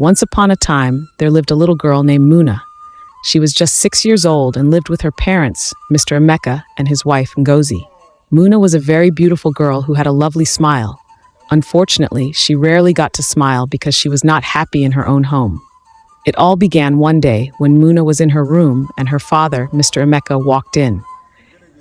Once upon a time, there lived a little girl named Muna. She was just 6 years old and lived with her parents, Mr. Emeka and his wife Ngozi. Muna was a very beautiful girl who had a lovely smile. Unfortunately, she rarely got to smile because she was not happy in her own home. It all began one day when Muna was in her room and her father, Mr. Emeka, walked in.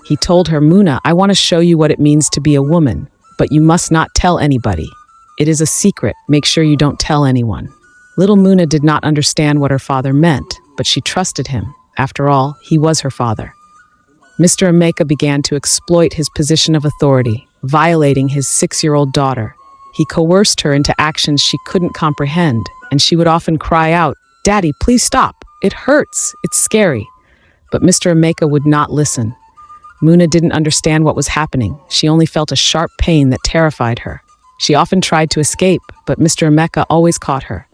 He told her, "Muna, I want to show you what it means to be a woman, but you must not tell anybody. It is a secret. Make sure you don't tell anyone." Little Muna did not understand what her father meant, but she trusted him. After all, he was her father. Mr. Emeka began to exploit his position of authority, violating his 6-year-old daughter. He coerced her into actions she couldn't comprehend, and she would often cry out, "Daddy, please stop. It hurts. It's scary." But Mr. Emeka would not listen. Muna didn't understand what was happening. She only felt a sharp pain that terrified her. She often tried to escape, but Mr. Emeka always caught her.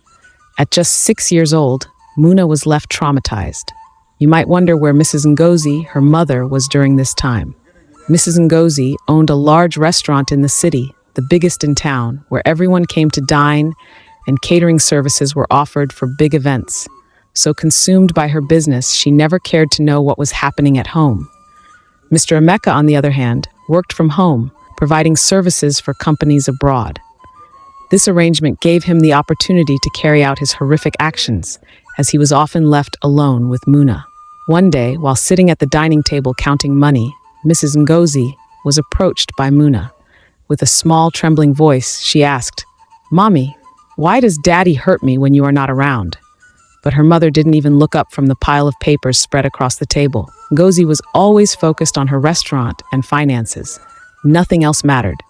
At just 6 years old, Muna was left traumatized. You might wonder where Mrs. Ngozi, her mother, was during this time. Mrs. Ngozi owned a large restaurant in the city, the biggest in town, where everyone came to dine and catering services were offered for big events. So consumed by her business, she never cared to know what was happening at home. Mr. Emeka, on the other hand, worked from home, providing services for companies abroad. This arrangement gave him the opportunity to carry out his horrific actions, as he was often left alone with Muna. One day, while sitting at the dining table counting money, Mrs. Ngozi was approached by Muna. With a small, trembling voice, she asked, "Mommy, why does Daddy hurt me when you are not around?" But her mother didn't even look up from the pile of papers spread across the table. Ngozi was always focused on her restaurant and finances. Nothing else mattered.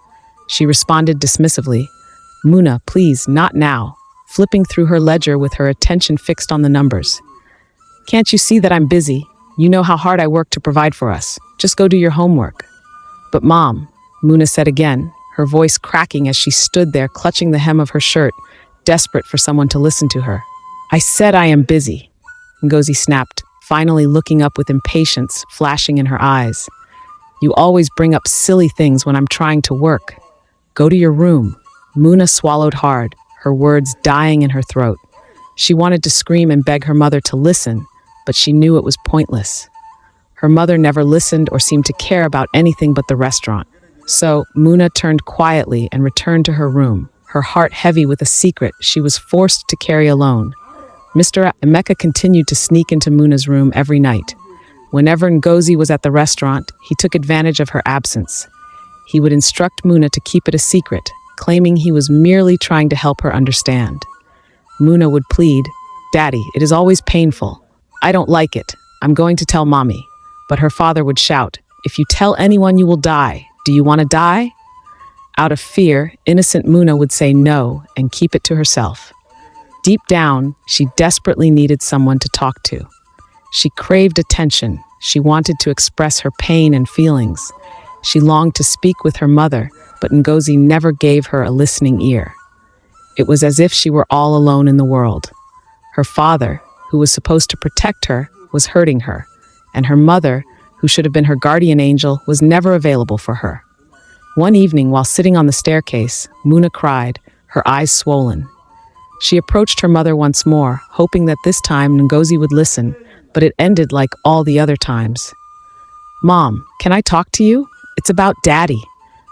She responded dismissively, "Muna, please, not now," flipping through her ledger with her attention fixed on the numbers. "Can't you see that I'm busy? You know how hard I work to provide for us. Just go do your homework." "But Mom," Muna said again, her voice cracking as she stood there clutching the hem of her shirt, desperate for someone to listen to her. "I said I am busy," Ngozi snapped, finally looking up with impatience flashing in her eyes. "You always bring up silly things when I'm trying to work. Go to your room." Muna swallowed hard, her words dying in her throat. She wanted to scream and beg her mother to listen, but she knew it was pointless. Her mother never listened or seemed to care about anything but the restaurant. So Muna turned quietly and returned to her room, her heart heavy with a secret she was forced to carry alone. Mr. Emeka continued to sneak into Muna's room every night. Whenever Ngozi was at the restaurant, he took advantage of her absence. He would instruct Muna to keep it a secret, claiming he was merely trying to help her understand. Muna would plead, "Daddy, it is always painful. I don't like it. I'm going to tell Mommy." But her father would shout, "If you tell anyone, you will die. Do you want to die?" Out of fear, innocent Muna would say no and keep it to herself. Deep down, she desperately needed someone to talk to. She craved attention. She wanted to express her pain and feelings. She longed to speak with her mother, but Ngozi never gave her a listening ear. It was as if she were all alone in the world. Her father, who was supposed to protect her, was hurting her, and her mother, who should have been her guardian angel, was never available for her. One evening, while sitting on the staircase, Muna cried, her eyes swollen. She approached her mother once more, hoping that this time Ngozi would listen, but it ended like all the other times. "Mom, can I talk to you? It's about Daddy,"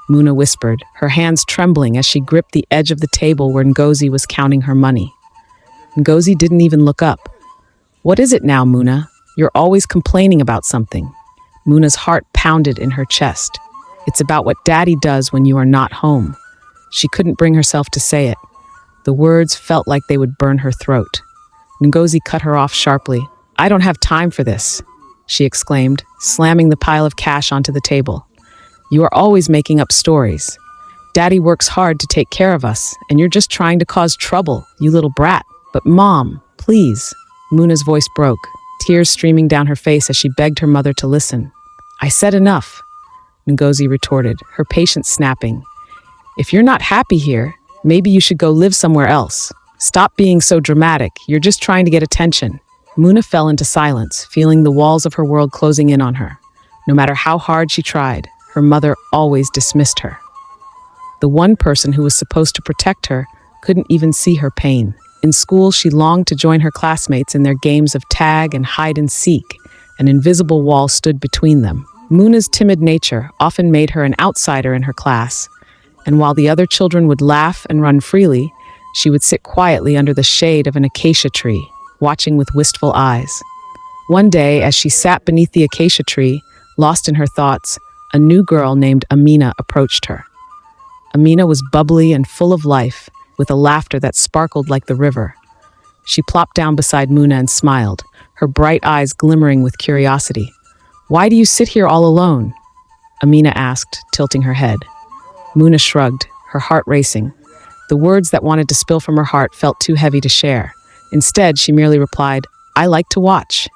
Muna whispered, her hands trembling as she gripped the edge of the table where Ngozi was counting her money. Ngozi didn't even look up. "What is it now, Muna? You're always complaining about something." Muna's heart pounded in her chest. "It's about what Daddy does when you are not home." She couldn't bring herself to say it. The words felt like they would burn her throat. Ngozi cut her off sharply. "I don't have time for this," she exclaimed, slamming the pile of cash onto the table. "You are always making up stories. Daddy works hard to take care of us, and you're just trying to cause trouble, you little brat." "But Mom, please." Muna's voice broke, tears streaming down her face as she begged her mother to listen. "I said enough," Ngozi retorted, her patience snapping. "If you're not happy here, maybe you should go live somewhere else. Stop being so dramatic. You're just trying to get attention." Muna fell into silence, feeling the walls of her world closing in on her. No matter how hard she tried, her mother always dismissed her. The one person who was supposed to protect her couldn't even see her pain. In school, she longed to join her classmates in their games of tag and hide and seek. An invisible wall stood between them. Muna's timid nature often made her an outsider in her class, and while the other children would laugh and run freely, she would sit quietly under the shade of an acacia tree, watching with wistful eyes. One day, as she sat beneath the acacia tree, lost in her thoughts, a new girl named Amina approached her. Amina was bubbly and full of life, with a laughter that sparkled like the river. She plopped down beside Muna and smiled, her bright eyes glimmering with curiosity. "Why do you sit here all alone?" Amina asked, tilting her head. Muna shrugged, her heart racing. The words that wanted to spill from her heart felt too heavy to share. Instead, she merely replied, "I like to watch."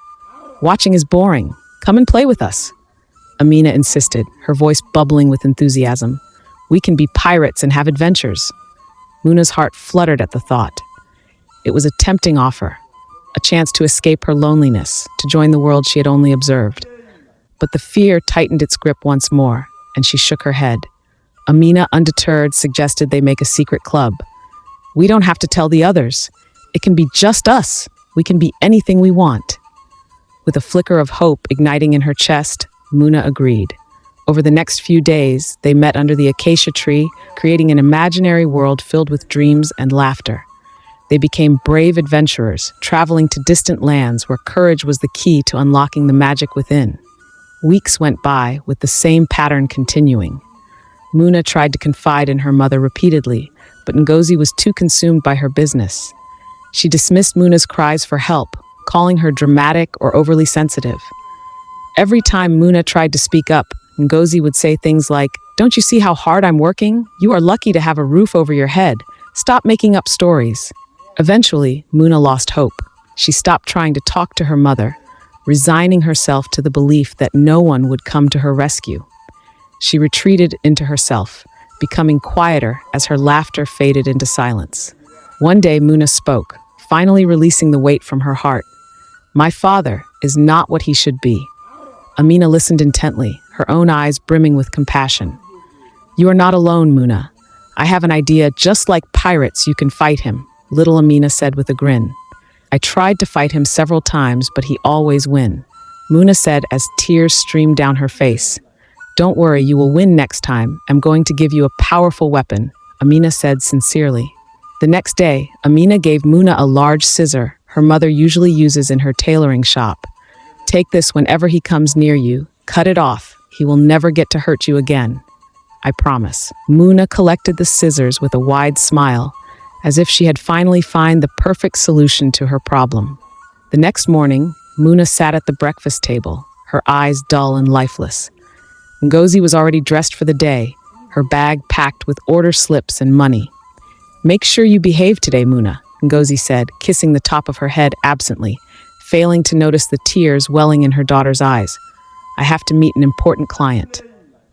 "Watching is boring. Come and play with us." Amina insisted, her voice bubbling with enthusiasm. "We can be pirates and have adventures." Muna's heart fluttered at the thought. It was a tempting offer, a chance to escape her loneliness, to join the world she had only observed. But the fear tightened its grip once more, and she shook her head. Amina, undeterred, suggested they make a secret club. "We don't have to tell the others. It can be just us. We can be anything we want." With a flicker of hope igniting in her chest, Muna agreed. Over the next few days, they met under the acacia tree, creating an imaginary world filled with dreams and laughter. They became brave adventurers, traveling to distant lands where courage was the key to unlocking the magic within. Weeks went by, with the same pattern continuing. Muna tried to confide in her mother repeatedly, but Ngozi was too consumed by her business. She dismissed Muna's cries for help, calling her dramatic or overly sensitive. Every time Muna tried to speak up, Ngozi would say things like, "Don't you see how hard I'm working? You are lucky to have a roof over your head. Stop making up stories." Eventually, Muna lost hope. She stopped trying to talk to her mother, resigning herself to the belief that no one would come to her rescue. She retreated into herself, becoming quieter as her laughter faded into silence. One day, Muna spoke, finally releasing the weight from her heart. "My father is not what he should be." Amina listened intently, her own eyes brimming with compassion. "You are not alone, Muna. I have an idea. Just like pirates, you can fight him," little Amina said with a grin. "I tried to fight him several times, but he always wins," Muna said as tears streamed down her face. "Don't worry, you will win next time. I'm going to give you a powerful weapon," Amina said sincerely. The next day, Amina gave Muna a large scissor her mother usually uses in her tailoring shop. "Take this whenever he comes near you. Cut it off. He will never get to hurt you again. I promise." Muna collected the scissors with a wide smile, as if she had finally found the perfect solution to her problem. The next morning, Muna sat at the breakfast table, her eyes dull and lifeless. Ngozi was already dressed for the day, her bag packed with order slips and money. "Make sure you behave today, Muna," Ngozi said, kissing the top of her head absently, failing to notice the tears welling in her daughter's eyes. "I have to meet an important client."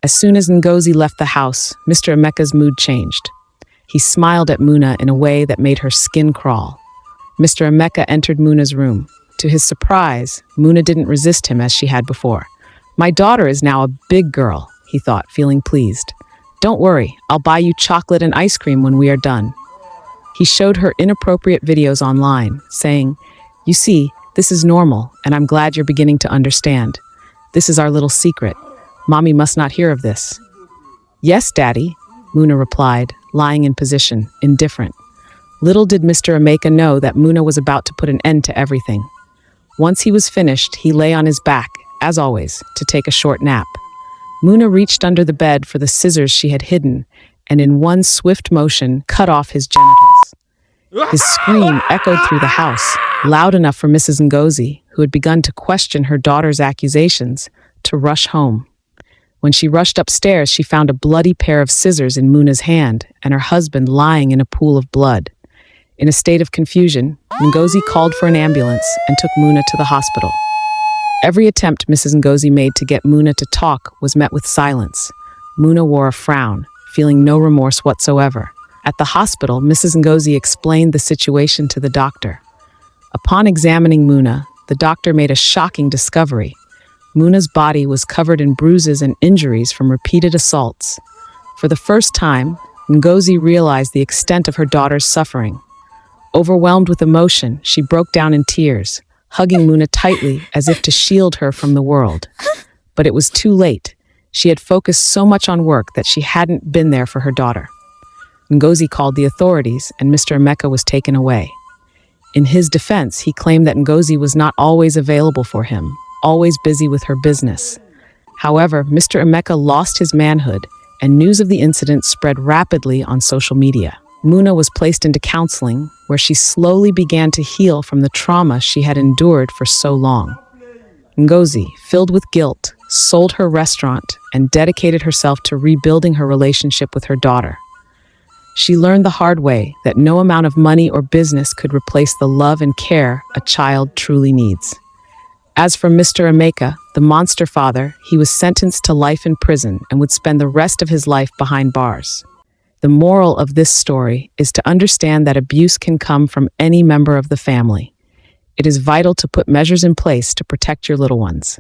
As soon as Ngozi left the house, Mr. Emeka's mood changed. He smiled at Muna in a way that made her skin crawl. Mr. Emeka entered Muna's room. To his surprise, Muna didn't resist him as she had before. "My daughter is now a big girl," he thought, feeling pleased. "Don't worry, I'll buy you chocolate and ice cream when we are done." He showed her inappropriate videos online, saying, "You see, this is normal, and I'm glad you're beginning to understand. This is our little secret. Mommy must not hear of this." "Yes, Daddy," Muna replied, lying in position, indifferent. Little did Mr. Emeka know that Muna was about to put an end to everything. Once he was finished, he lay on his back, as always, to take a short nap. Muna reached under the bed for the scissors she had hidden, and in one swift motion, cut off his genitals. His scream echoed through the house, loud enough for Mrs. Ngozi, who had begun to question her daughter's accusations, to rush home. When she rushed upstairs, she found a bloody pair of scissors in Muna's hand and her husband lying in a pool of blood. In a state of confusion, Ngozi called for an ambulance and took Muna to the hospital. Every attempt Mrs. Ngozi made to get Muna to talk was met with silence. Muna wore a frown, feeling no remorse whatsoever. At the hospital, Mrs. Ngozi explained the situation to the doctor. Upon examining Muna, the doctor made a shocking discovery. Muna's body was covered in bruises and injuries from repeated assaults. For the first time, Ngozi realized the extent of her daughter's suffering. Overwhelmed with emotion, she broke down in tears, hugging Muna tightly as if to shield her from the world. But it was too late. She had focused so much on work that she hadn't been there for her daughter. Ngozi called the authorities, and Mr. Emeka was taken away. In his defense, he claimed that Ngozi was not always available for him, always busy with her business. However, Mr. Emeka lost his manhood, and news of the incident spread rapidly on social media. Muna was placed into counseling, where she slowly began to heal from the trauma she had endured for so long. Ngozi, filled with guilt, sold her restaurant and dedicated herself to rebuilding her relationship with her daughter. She learned the hard way that no amount of money or business could replace the love and care a child truly needs. As for Mr. Emeka, the monster father, he was sentenced to life in prison and would spend the rest of his life behind bars. The moral of this story is to understand that abuse can come from any member of the family. It is vital to put measures in place to protect your little ones.